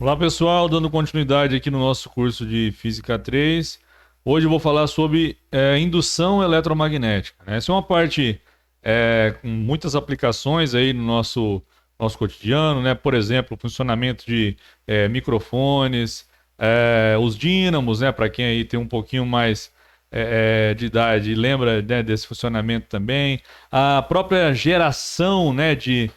Olá pessoal, dando continuidade aqui no nosso curso de Física 3. Hoje eu vou falar sobre indução eletromagnética, né? Essa é uma parte com muitas aplicações aí no nosso cotidiano, né? Por exemplo, o funcionamento de microfones, os dínamos, né? Para quem aí tem um pouquinho mais de idade, lembra, né, desse funcionamento também. A própria geração, né, de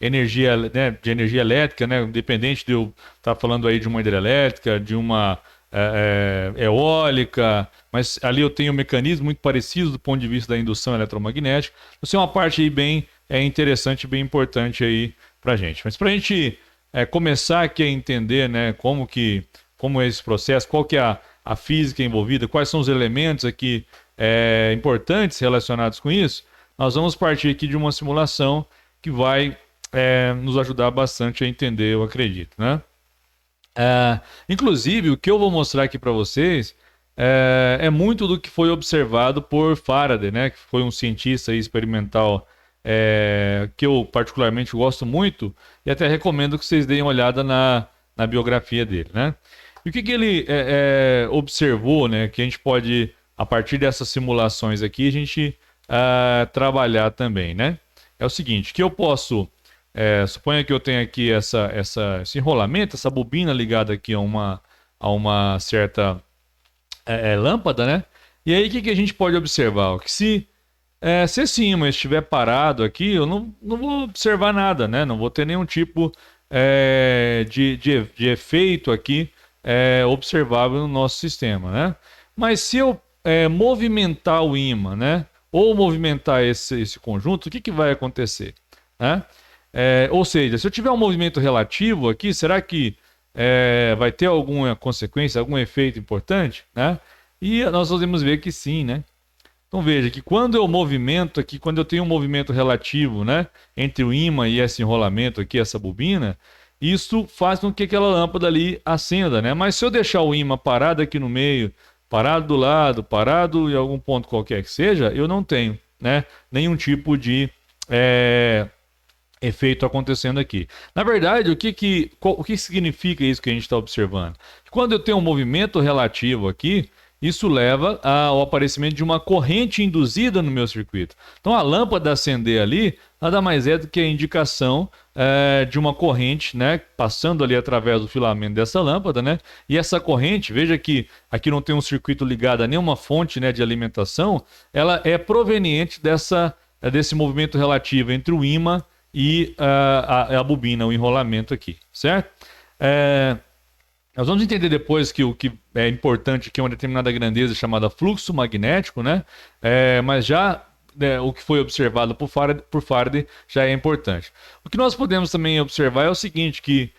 energia, né, de energia elétrica, né, independente de eu estar falando aí de uma hidrelétrica, de uma eólica, mas ali eu tenho um mecanismo muito parecido do ponto de vista da indução eletromagnética. Isso é uma parte aí bem interessante, bem importante aí para gente. Mas para a gente começar aqui a entender, né, como é esse processo, qual que é a física envolvida, quais são os elementos aqui importantes relacionados com isso, nós vamos partir aqui de uma simulação que vai nos ajudar bastante a entender, eu acredito, né? Inclusive, o que eu vou mostrar aqui para vocês é muito do que foi observado por Faraday, né? Que foi um cientista experimental que eu particularmente gosto muito e até recomendo que vocês deem uma olhada na biografia dele, né? E o que ele observou, né? Que a gente pode, a partir dessas simulações aqui, a gente trabalhar também, né? É o seguinte, que eu posso suponha que eu tenha aqui esse enrolamento, essa bobina ligada aqui a uma certa lâmpada, né? E aí o que a gente pode observar? Que se esse ímã estiver parado aqui, eu não vou observar nada, né? Não vou ter nenhum tipo de efeito aqui observável no nosso sistema, né? Mas se eu movimentar o ímã, né? Ou movimentar esse conjunto, o que vai acontecer? Né? Ou seja, se eu tiver um movimento relativo aqui, será que vai ter alguma consequência, algum efeito importante? Né? E nós podemos ver que sim, né? Então veja que quando eu movimento aqui, quando eu tenho um movimento relativo, né, entre o ímã e esse enrolamento aqui, essa bobina, isso faz com que aquela lâmpada ali acenda, né? Mas se eu deixar o ímã parado aqui no meio, parado do lado, parado em algum ponto qualquer que seja, eu não tenho, né, nenhum tipo de efeito acontecendo aqui. Na verdade, o que significa isso que a gente está observando? Quando eu tenho um movimento relativo aqui, isso leva ao aparecimento de uma corrente induzida no meu circuito. Então, a lâmpada acender ali nada mais é do que a indicação de uma corrente, né, passando ali através do filamento dessa lâmpada, né? E essa corrente, veja que aqui não tem um circuito ligado a nenhuma fonte, né, de alimentação, ela é proveniente desse movimento relativo entre o ímã e a bobina, o enrolamento aqui, certo? Nós vamos entender depois que o que é importante aqui é uma determinada grandeza chamada fluxo magnético, né? Mas já o que foi observado por Faraday já é importante. O que nós podemos também observar é o seguinte, que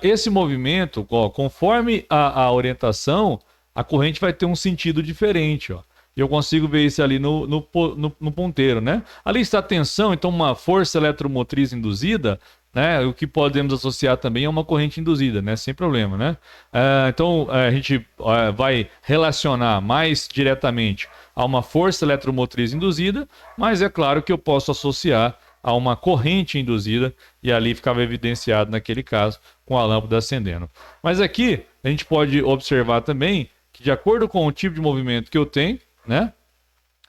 esse movimento, conforme a orientação, a corrente vai ter um sentido diferente, ó. E eu consigo ver isso ali no ponteiro, né? Ali está a tensão, então uma força eletromotriz induzida, né? O que podemos associar também é uma corrente induzida, né? Sem problema, né? Então a gente vai relacionar mais diretamente a uma força eletromotriz induzida, mas é claro que eu posso associar a uma corrente induzida e ali ficava evidenciado naquele caso com a lâmpada acendendo. Mas aqui a gente pode observar também que de acordo com o tipo de movimento que eu tenho, né?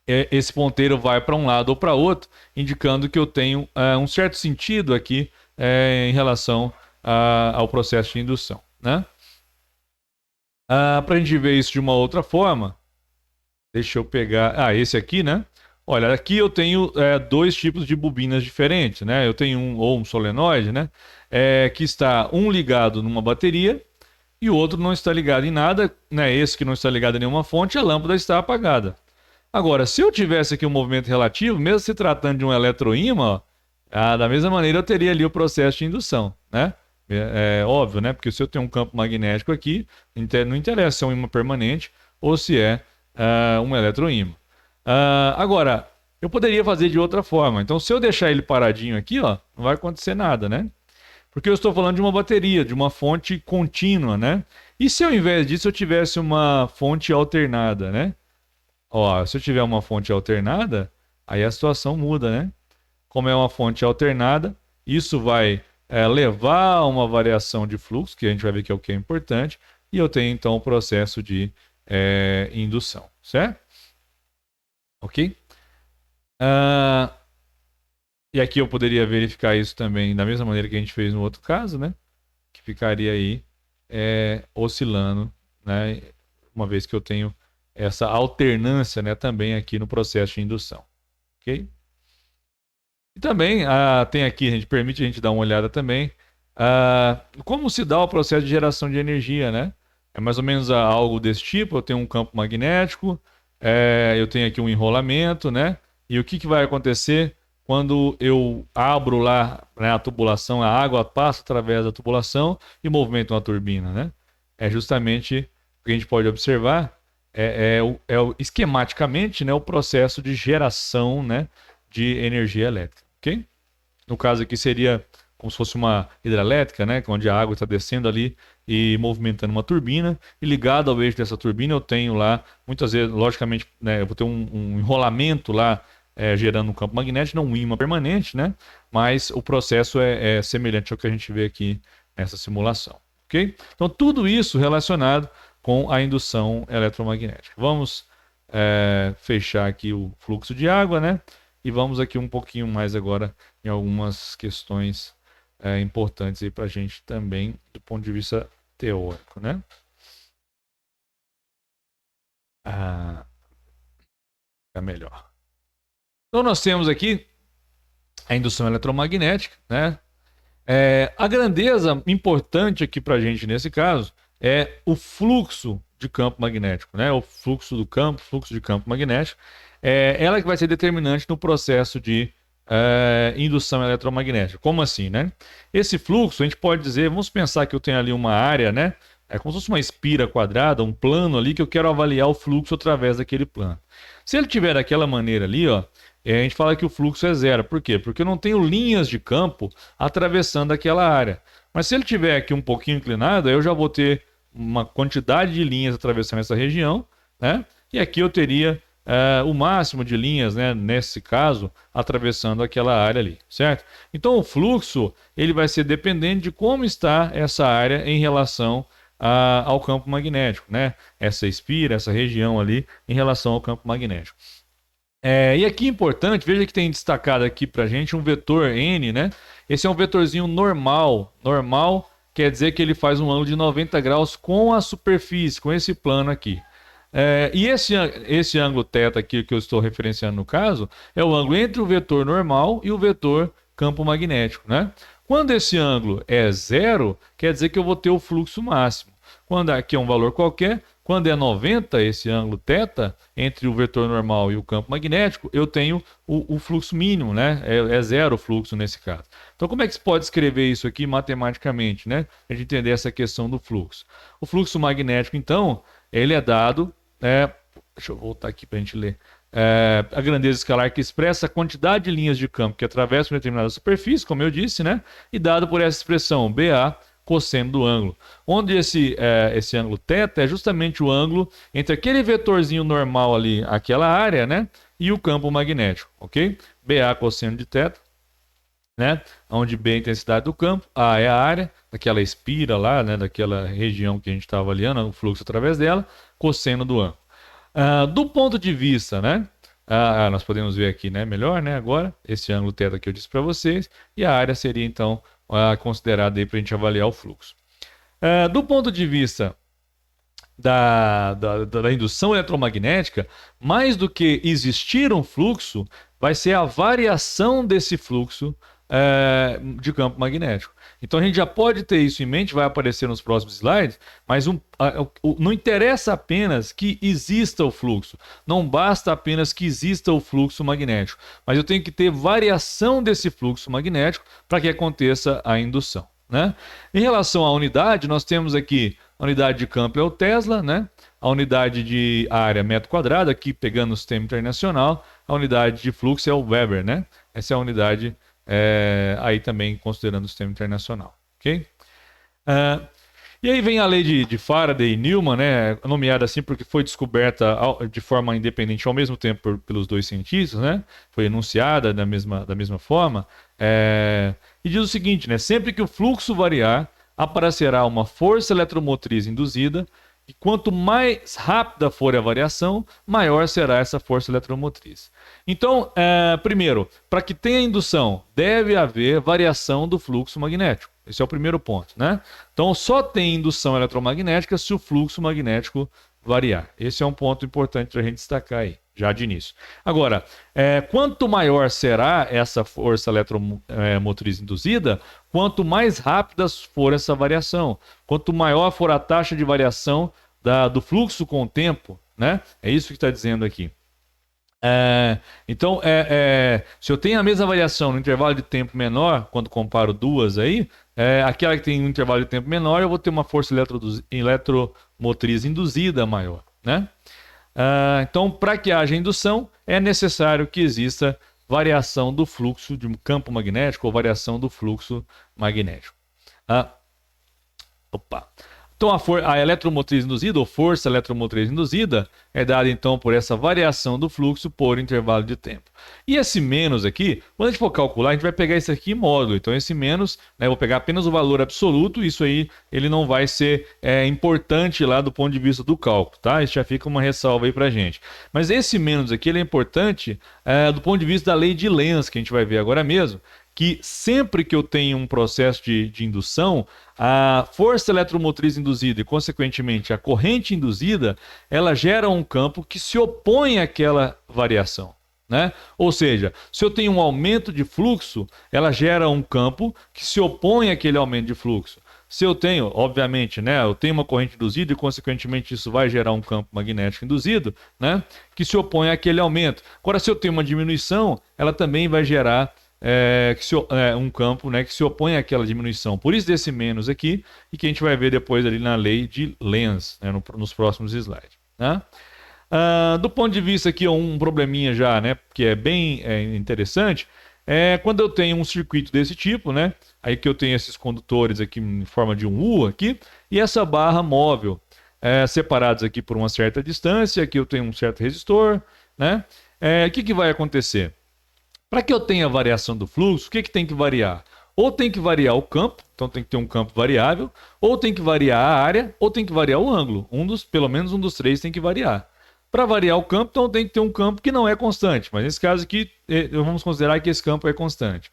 Esse ponteiro vai para um lado ou para outro, indicando que eu tenho um certo sentido aqui em relação ao processo de indução, né? Para a gente ver isso de uma outra forma, deixa eu pegar. Esse aqui, né? Olha, aqui eu tenho dois tipos de bobinas diferentes, né? Eu tenho um solenoide, né? Que está um ligado numa bateria e o outro não está ligado em nada, né? Esse que não está ligado em nenhuma fonte, a lâmpada está apagada. Agora, se eu tivesse aqui um movimento relativo, mesmo se tratando de um eletroímã, da mesma maneira eu teria ali o processo de indução, né? É óbvio, né? Porque se eu tenho um campo magnético aqui, não interessa se é um ímã permanente ou se é um eletroímã. Agora, eu poderia fazer de outra forma. Então, se eu deixar ele paradinho aqui, ó, não vai acontecer nada, né? Porque eu estou falando de uma bateria, de uma fonte contínua, né? E se ao invés disso eu tivesse uma fonte alternada, né? Ó, se eu tiver uma fonte alternada, aí a situação muda, né? Como é uma fonte alternada, isso vai levar a uma variação de fluxo, que a gente vai ver que é o que é importante, e eu tenho então o processo de indução, certo? Ok? E aqui eu poderia verificar isso também da mesma maneira que a gente fez no outro caso, né? Que ficaria aí oscilando, né? Uma vez que eu tenho essa alternância, né, também aqui no processo de indução, ok? E também tem aqui, a gente permite a gente dar uma olhada também como se dá o processo de geração de energia, né? É mais ou menos algo desse tipo. Eu tenho um campo magnético, eu tenho aqui um enrolamento, né? E o que vai acontecer quando eu abro lá, né, a tubulação, a água passa através da tubulação e movimenta uma turbina, né? É justamente o que a gente pode observar esquematicamente, né, o processo de geração, né, de energia elétrica, ok? No caso aqui seria como se fosse uma hidrelétrica, né, onde a água está descendo ali e movimentando uma turbina, e ligado ao eixo dessa turbina eu tenho lá, muitas vezes, logicamente, né, eu vou ter um enrolamento lá gerando um campo magnético, não um ímã permanente, né, mas o processo é semelhante ao que a gente vê aqui nessa simulação, ok? Então tudo isso relacionado com a indução eletromagnética. Vamos fechar aqui o fluxo de água, né? E vamos aqui um pouquinho mais agora em algumas questões importantes aí para a gente também, do ponto de vista teórico, né? É melhor. Então nós temos aqui a indução eletromagnética, né? A grandeza importante aqui para a gente nesse caso é o fluxo de campo magnético, né? O fluxo do campo, fluxo de campo magnético, ela que vai ser determinante no processo de indução eletromagnética. Como assim, né? Esse fluxo, a gente pode dizer, vamos pensar que eu tenho ali uma área, né? É como se fosse uma espira quadrada, um plano ali que eu quero avaliar o fluxo através daquele plano. Se ele tiver daquela maneira ali, ó, a gente fala que o fluxo é zero. Por quê? Porque eu não tenho linhas de campo atravessando aquela área. Mas se ele tiver aqui um pouquinho inclinado, aí eu já vou ter uma quantidade de linhas atravessando essa região, né? E aqui eu teria o máximo de linhas, né, nesse caso, atravessando aquela área ali, certo? Então o fluxo ele vai ser dependente de como está essa área em relação ao campo magnético, né? Essa espira, essa região ali em relação ao campo magnético. E aqui é importante, veja que tem destacado aqui para a gente um vetor N, né? Esse é um vetorzinho normal. Normal quer dizer que ele faz um ângulo de 90 graus com a superfície, com esse plano aqui. E esse ângulo θ aqui que eu estou referenciando no caso é o ângulo entre o vetor normal e o vetor campo magnético, né? Quando esse ângulo é zero, quer dizer que eu vou ter o fluxo máximo. Quando aqui é um valor qualquer, quando é 90 esse ângulo θ entre o vetor normal e o campo magnético, eu tenho o fluxo mínimo, né? É zero o fluxo nesse caso. Então como é que se pode escrever isso aqui matematicamente, né? A gente entender essa questão do fluxo. O fluxo magnético, então, ele é dado deixa eu voltar aqui para a gente ler. A grandeza escalar que expressa a quantidade de linhas de campo que atravessam uma determinada superfície, como eu disse, né? E dado por essa expressão BA cosseno do ângulo. Onde esse ângulo θ é justamente o ângulo entre aquele vetorzinho normal ali, aquela área, né? E o campo magnético, ok? BA cosseno de θ, né? Onde B é a intensidade do campo, A é a área daquela espira lá, né? Daquela região que a gente está avaliando, o fluxo através dela, cosseno do ângulo. Do ponto de vista, né? Nós podemos ver aqui, né? Melhor, né? Agora, esse ângulo θ que eu disse para vocês, e a área seria então considerada aí para a gente avaliar o fluxo. Do ponto de vista da indução eletromagnética, mais do que existir um fluxo, vai ser a variação desse fluxo de campo magnético. Então a gente já pode ter isso em mente, vai aparecer nos próximos slides, mas não interessa apenas que exista o fluxo, não basta apenas que exista o fluxo magnético, mas eu tenho que ter variação desse fluxo magnético para que aconteça a indução, né? Em relação à unidade, nós temos aqui a unidade de campo é o Tesla, né? A unidade de área metro quadrado, aqui pegando o sistema internacional, a unidade de fluxo é o Weber, né? Essa é a unidade aí também considerando o sistema internacional, ok? E aí vem a lei de Faraday e Newman, né, nomeada assim porque foi descoberta de forma independente ao mesmo tempo pelos dois cientistas, né, foi enunciada da mesma forma, e diz o seguinte, né, sempre que o fluxo variar, aparecerá uma força eletromotriz induzida, e quanto mais rápida for a variação, maior será essa força eletromotriz. Então, primeiro, para que tenha indução, deve haver variação do fluxo magnético. Esse é o primeiro ponto, né? Então, só tem indução eletromagnética se o fluxo magnético variar. Esse é um ponto importante para a gente destacar aí, já de início. Agora, quanto maior será essa força eletromotriz induzida, quanto mais rápida for essa variação, quanto maior for a taxa de variação do fluxo com o tempo, né? É isso que está dizendo aqui. Então, se eu tenho a mesma variação no intervalo de tempo menor, quando comparo duas aí, aquela que tem um intervalo de tempo menor, eu vou ter uma força eletromotriz induzida maior, né? Então, para que haja indução, é necessário que exista variação do fluxo de um campo magnético ou variação do fluxo magnético. Então, a eletromotriz induzida, ou força eletromotriz induzida, é dada então por essa variação do fluxo por intervalo de tempo. E esse menos aqui, quando a gente for calcular, a gente vai pegar esse aqui em módulo. Então, esse menos, né, eu vou pegar apenas o valor absoluto, isso aí ele não vai ser importante lá do ponto de vista do cálculo, tá? Isso já fica uma ressalva aí pra gente. Mas esse menos aqui, ele é importante do ponto de vista da lei de Lenz, que a gente vai ver agora mesmo, que sempre que eu tenho um processo de indução, a força eletromotriz induzida e, consequentemente, a corrente induzida, ela gera um campo que se opõe àquela variação, né? Ou seja, se eu tenho um aumento de fluxo, ela gera um campo que se opõe àquele aumento de fluxo. Se eu tenho, obviamente, né, eu tenho uma corrente induzida e, consequentemente, isso vai gerar um campo magnético induzido, né, que se opõe àquele aumento. Agora, se eu tenho uma diminuição, ela também vai gerar um campo, né, que se opõe àquela diminuição. Por isso desse menos aqui, e que a gente vai ver depois ali na lei de Lenz, né, nos próximos slides. Né? Do ponto de vista aqui, um probleminha já, né, que é bem interessante, quando eu tenho um circuito desse tipo, né, aí que eu tenho esses condutores aqui em forma de um U aqui, e essa barra móvel, separados aqui por uma certa distância, aqui eu tenho um certo resistor, né, o que vai acontecer? Para que eu tenha variação do fluxo, o que tem que variar? Ou tem que variar o campo, então tem que ter um campo variável, ou tem que variar a área, ou tem que variar o ângulo. Pelo menos um dos três tem que variar. Para variar o campo, então tem que ter um campo que não é constante, mas nesse caso aqui, vamos considerar que esse campo é constante.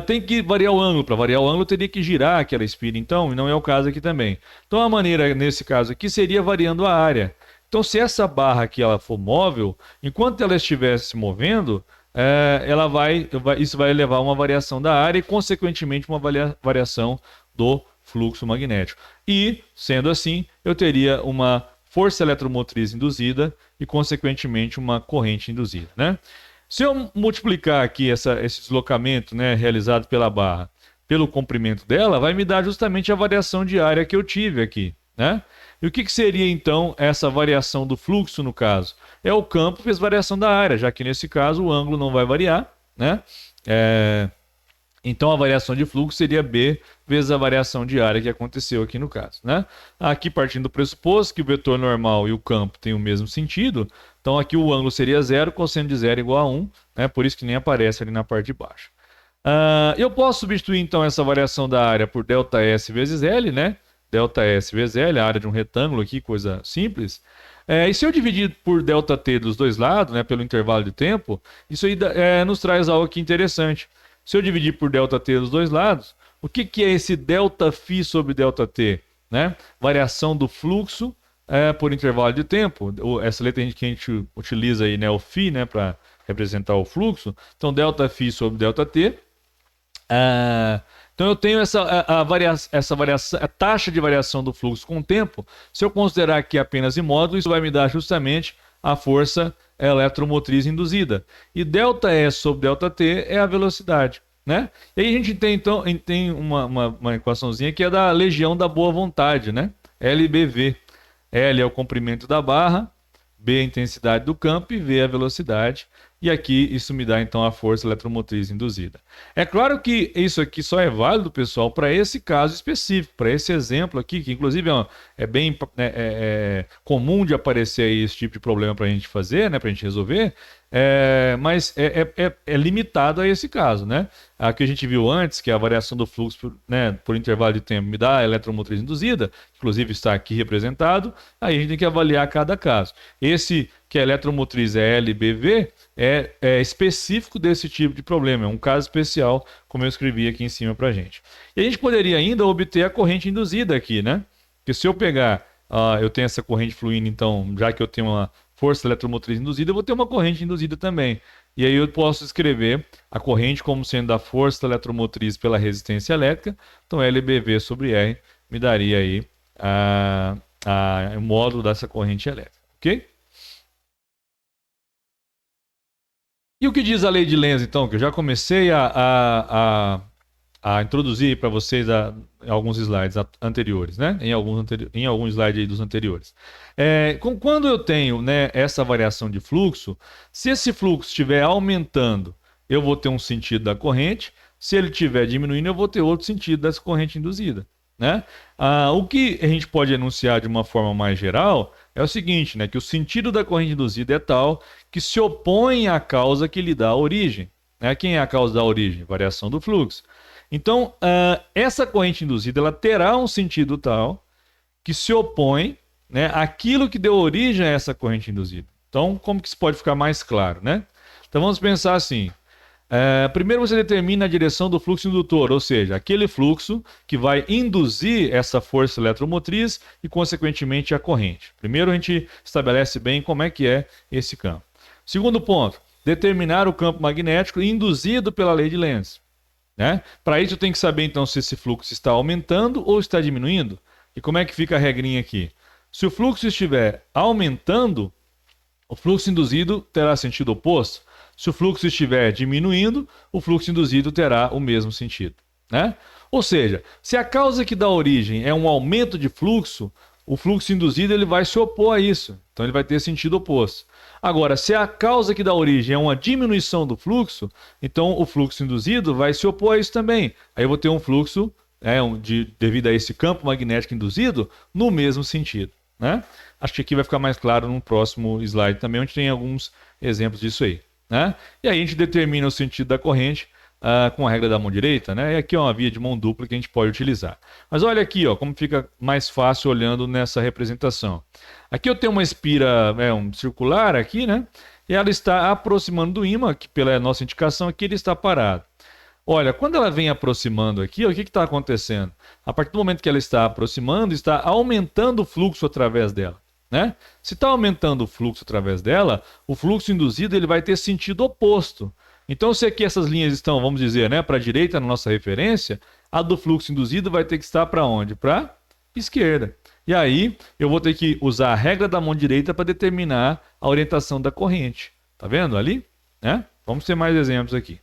Tem que variar o ângulo. Para variar o ângulo, eu teria que girar aquela espira, então, e não é o caso aqui também. Então a maneira, nesse caso aqui, seria variando a área. Então, se essa barra aqui ela for móvel, enquanto ela estiver se movendo, isso vai levar a uma variação da área e, consequentemente, uma variação do fluxo magnético. E, sendo assim, eu teria uma força eletromotriz induzida e, consequentemente, uma corrente induzida. Né? Se eu multiplicar aqui esse deslocamento, né, realizado pela barra pelo comprimento dela, vai me dar justamente a variação de área que eu tive aqui. Né? E o que seria então essa variação do fluxo no caso? É o campo vezes variação da área, já que nesse caso o ângulo não vai variar, né? Então a variação de fluxo seria B vezes a variação de área que aconteceu aqui no caso, né? Aqui partindo do pressuposto que o vetor normal e o campo têm o mesmo sentido, então aqui o ângulo seria 0, cosseno de 0 igual a 1, né? Por isso que nem aparece ali na parte de baixo. Eu posso substituir então essa variação da área por ΔS vezes L, né? ΔS vezes L, a área de um retângulo aqui, coisa simples. E se eu dividir por ΔT dos dois lados, né, pelo intervalo de tempo, isso aí nos traz algo aqui interessante. Se eu dividir por ΔT dos dois lados, o que é esse ΔΦ sobre ΔT? Né? Variação do fluxo por intervalo de tempo. Essa letra que a gente utiliza aí, né, o φ, né, para representar o fluxo. Então, ΔΦ sobre ΔT. Então eu tenho a taxa de variação do fluxo com o tempo. Se eu considerar aqui apenas em módulo, isso vai me dar justamente a força eletromotriz induzida. E ΔS sobre ΔT é a velocidade. Né? E aí a gente tem, então, uma equaçãozinha que é da legião da boa vontade, né? LBV. L é o comprimento da barra, B é a intensidade do campo e V é a velocidade. e aqui isso me dá então a força eletromotriz induzida. É claro que isso aqui só é válido, pessoal, para esse caso específico, para esse exemplo aqui, que inclusive é bem comum de aparecer aí esse tipo de problema para a gente fazer, né, para a gente resolver, mas é limitado a esse caso, né? A que a gente viu antes, que é a variação do fluxo, né, por intervalo de tempo me dá a eletromotriz induzida, inclusive está aqui representado, aí a gente tem que avaliar cada caso. Esse que a eletromotriz é LBV é específico desse tipo de problema, é um caso especial, como eu escrevi aqui em cima para a gente. E a gente poderia ainda obter a corrente induzida aqui, né? Porque se eu pegar, eu tenho essa corrente fluindo, então, já que eu tenho uma força eletromotriz induzida, eu vou ter uma corrente induzida também. E aí eu posso escrever a corrente como sendo a força eletromotriz pela resistência elétrica. Então, LBV sobre R me daria aí o módulo dessa corrente elétrica, ok? E o que diz a lei de Lenz, então, que eu já comecei a introduzir para vocês alguns slides anteriores, né? Em alguns slides aí dos anteriores. Quando eu tenho, né, essa variação de fluxo, se esse fluxo estiver aumentando, eu vou ter um sentido da corrente. Se ele estiver diminuindo, eu vou ter outro sentido dessa corrente induzida, né? O que a gente pode enunciar de uma forma mais geral é o seguinte, né? Que o sentido da corrente induzida é tal que se opõe à causa que lhe dá a origem, né? Quem é a causa da origem? Variação do fluxo. Então, essa corrente induzida ela terá um sentido tal que se opõe, né, àquilo que deu origem a essa corrente induzida. Então, como que isso pode ficar mais claro, né? Então, vamos pensar assim. Primeiro você determina a direção do fluxo indutor, ou seja, aquele fluxo que vai induzir essa força eletromotriz e, consequentemente, a corrente. Primeiro a gente estabelece bem como é que é esse campo. Segundo ponto, determinar o campo magnético induzido pela lei de Lenz, né? Para isso eu tenho que saber então se esse fluxo está aumentando ou está diminuindo. E como é que fica a regrinha aqui? Se o fluxo estiver aumentando, o fluxo induzido terá sentido oposto. Se o fluxo estiver diminuindo, o fluxo induzido terá o mesmo sentido, né? Ou seja, se a causa que dá origem é um aumento de fluxo, o fluxo induzido ele vai se opor a isso. Então ele vai ter sentido oposto. Agora, se a causa que dá origem é uma diminuição do fluxo, então o fluxo induzido vai se opor a isso também. Aí eu vou ter um fluxo, devido a esse campo magnético induzido, no mesmo sentido, né? Acho que aqui vai ficar mais claro no próximo slide também, onde tem alguns exemplos disso aí, né? E aí a gente determina o sentido da corrente com a regra da mão direita, né? E aqui é uma via de mão dupla que a gente pode utilizar. Mas olha aqui, ó, como fica mais fácil olhando nessa representação. Aqui eu tenho uma espira circular aqui, né? E ela está aproximando do ímã, que pela nossa indicação aqui ele está parado. Olha, quando ela vem aproximando aqui, ó, o que está acontecendo? A partir do momento que ela está aproximando, está aumentando o fluxo através dela, né? Se está aumentando o fluxo através dela, o fluxo induzido ele vai ter sentido oposto. Então, se aqui essas linhas estão, vamos dizer, né, para a direita na nossa referência, a do fluxo induzido vai ter que estar para onde? Para esquerda. E aí, eu vou ter que usar a regra da mão direita para determinar a orientação da corrente. Tá vendo ali? Né? Vamos ter mais exemplos aqui.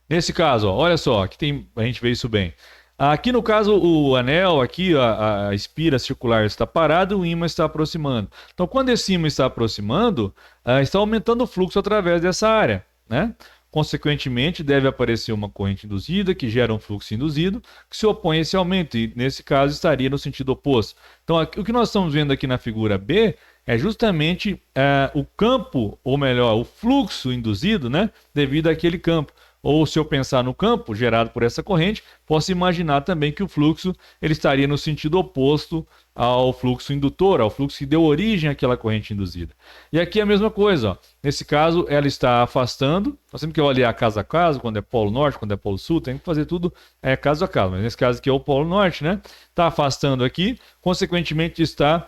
Nesse caso, ó, olha só, aqui a gente vê isso bem. Aqui no caso, o anel, aqui a espira circular está parada e o ímã está aproximando. Então, quando esse ímã está aproximando, está aumentando o fluxo através dessa área, né? Consequentemente, deve aparecer uma corrente induzida que gera um fluxo induzido que se opõe a esse aumento e, nesse caso, estaria no sentido oposto. Então, o que nós estamos vendo aqui na figura B é justamente o campo, ou melhor, o fluxo induzido, né, devido àquele campo. Ou se eu pensar no campo gerado por essa corrente, posso imaginar também que o fluxo ele estaria no sentido oposto ao fluxo indutor, ao fluxo que deu origem àquela corrente induzida. E aqui é a mesma coisa, ó. Nesse caso ela está afastando, nós temos que olhar caso a caso, quando é polo norte, quando é polo sul, tem que fazer tudo caso a caso, mas nesse caso aqui é o polo norte, né? Está afastando aqui, consequentemente está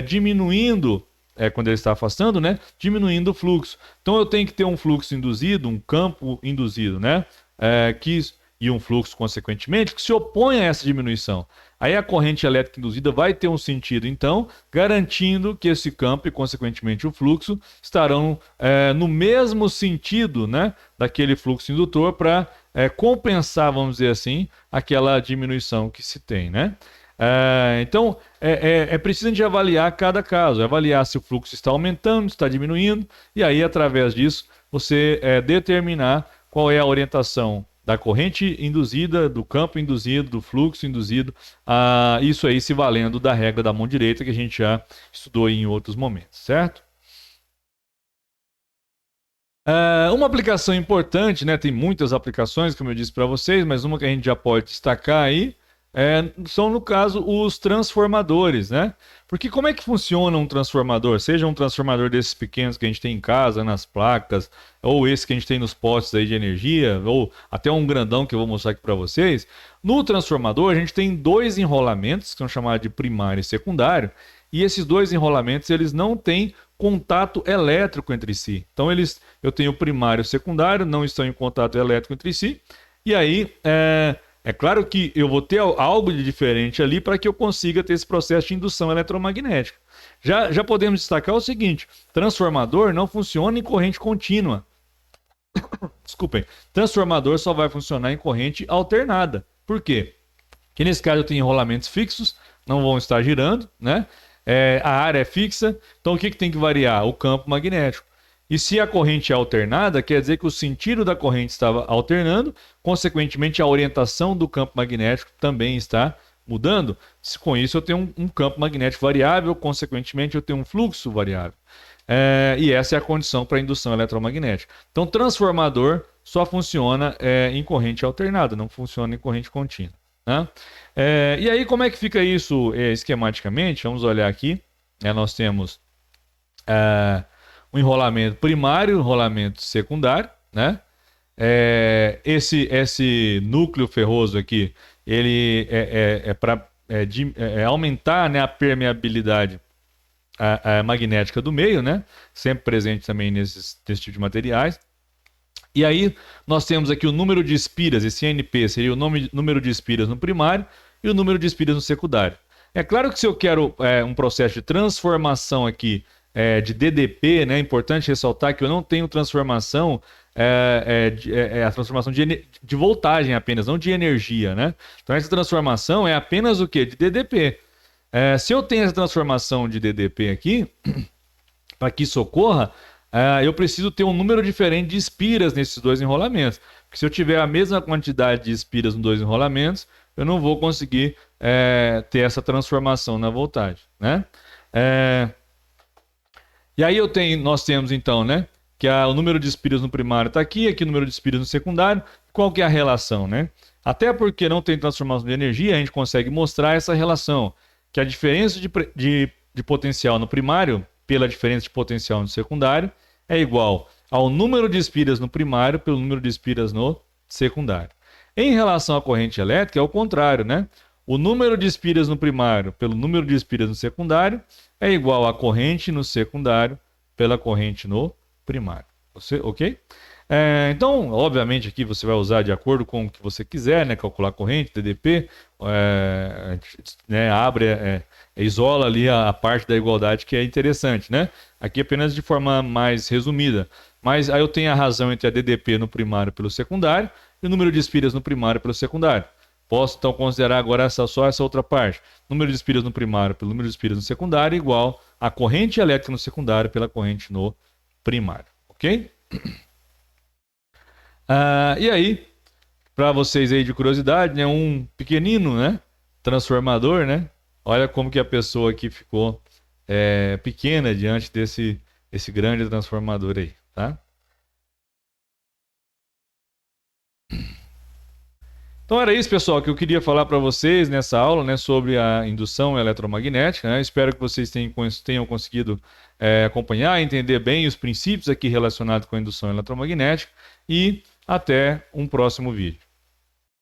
diminuindo, quando ele está afastando, né? Diminuindo o fluxo. Então eu tenho que ter um fluxo induzido, um campo induzido, né? E um fluxo, consequentemente, que se opõe a essa diminuição. Aí a corrente elétrica induzida vai ter um sentido, então, garantindo que esse campo e, consequentemente, o fluxo estarão no mesmo sentido, né, daquele fluxo indutor para compensar, vamos dizer assim, aquela diminuição que se tem, né? Então, é preciso a gente avaliar cada caso, avaliar se o fluxo está aumentando, está diminuindo, e aí, através disso, você determinar qual é a orientação da corrente induzida, do campo induzido, do fluxo induzido, isso aí se valendo da regra da mão direita que a gente já estudou em outros momentos, certo? Uma aplicação importante, né? Tem muitas aplicações, como eu disse para vocês, mas uma que a gente já pode destacar aí são, no caso, os transformadores, né? Porque como é que funciona um transformador? Seja um transformador desses pequenos que a gente tem em casa, nas placas, ou esse que a gente tem nos postes aí de energia, ou até um grandão que eu vou mostrar aqui para vocês. No transformador, a gente tem dois enrolamentos, que são chamados de primário e secundário, e esses dois enrolamentos, eles não têm contato elétrico entre si. Então, eu tenho primário e secundário, não estão em contato elétrico entre si, e aí é claro que eu vou ter algo de diferente ali para que eu consiga ter esse processo de indução eletromagnética. Já podemos destacar o seguinte: transformador não funciona em corrente contínua. Desculpem, transformador só vai funcionar em corrente alternada. Por quê? Porque nesse caso eu tenho enrolamentos fixos, não vão estar girando, né? A área é fixa, então o que tem que variar? O campo magnético. E se a corrente é alternada, quer dizer que o sentido da corrente estava alternando, consequentemente a orientação do campo magnético também está mudando. Com isso eu tenho um campo magnético variável, consequentemente eu tenho um fluxo variável. E essa é a condição para a indução eletromagnética. Então, transformador só funciona em corrente alternada, não funciona em corrente contínua. Né? E aí, como é que fica isso esquematicamente? Vamos olhar aqui. Nós temos um enrolamento primário, enrolamento secundário, né? Esse núcleo ferroso aqui, ele para aumentar, né, a permeabilidade magnética do meio, né? Sempre presente também nesse tipo de materiais. E aí nós temos aqui o número de espiras, esse NP seria o número de espiras no primário e o número de espiras no secundário. É claro que se eu quero um processo de transformação aqui de DDP, né, é importante ressaltar que eu não tenho transformação, a transformação de voltagem apenas, não de energia, né? Então essa transformação é apenas o quê? De DDP. Se eu tenho essa transformação de DDP aqui, para que isso ocorra, eu preciso ter um número diferente de espiras nesses dois enrolamentos. Porque se eu tiver a mesma quantidade de espiras nos dois enrolamentos, eu não vou conseguir ter essa transformação na voltagem, né? E aí nós temos então, né, que o número de espiras no primário está aqui o número de espiras no secundário. Qual que é a relação, né? Até porque não tem transformação de energia, a gente consegue mostrar essa relação, que a diferença de potencial no primário pela diferença de potencial no secundário é igual ao número de espiras no primário pelo número de espiras no secundário. Em relação à corrente elétrica, é o contrário, né? O número de espiras no primário pelo número de espiras no secundário é igual à corrente no secundário pela corrente no primário. Ok? Então, obviamente, aqui você vai usar de acordo com o que você quiser, né? Calcular corrente, DDP, né? Isola ali a parte da igualdade que é interessante, né? Aqui apenas de forma mais resumida. Mas aí eu tenho a razão entre a DDP no primário pelo secundário e o número de espiras no primário pelo secundário. Posso então considerar agora só essa outra parte. Número de espiras no primário pelo número de espiras no secundário igual a corrente elétrica no secundário pela corrente no primário. Ok? E aí, para vocês aí de curiosidade, né, um pequenino, né, transformador, né? Olha como que a pessoa aqui ficou pequena diante desse grande transformador aí, tá? Então era isso, pessoal, que eu queria falar para vocês nessa aula, né, sobre a indução eletromagnética, né? Espero que vocês tenham conseguido acompanhar, entender bem os princípios aqui relacionados com a indução eletromagnética e até um próximo vídeo.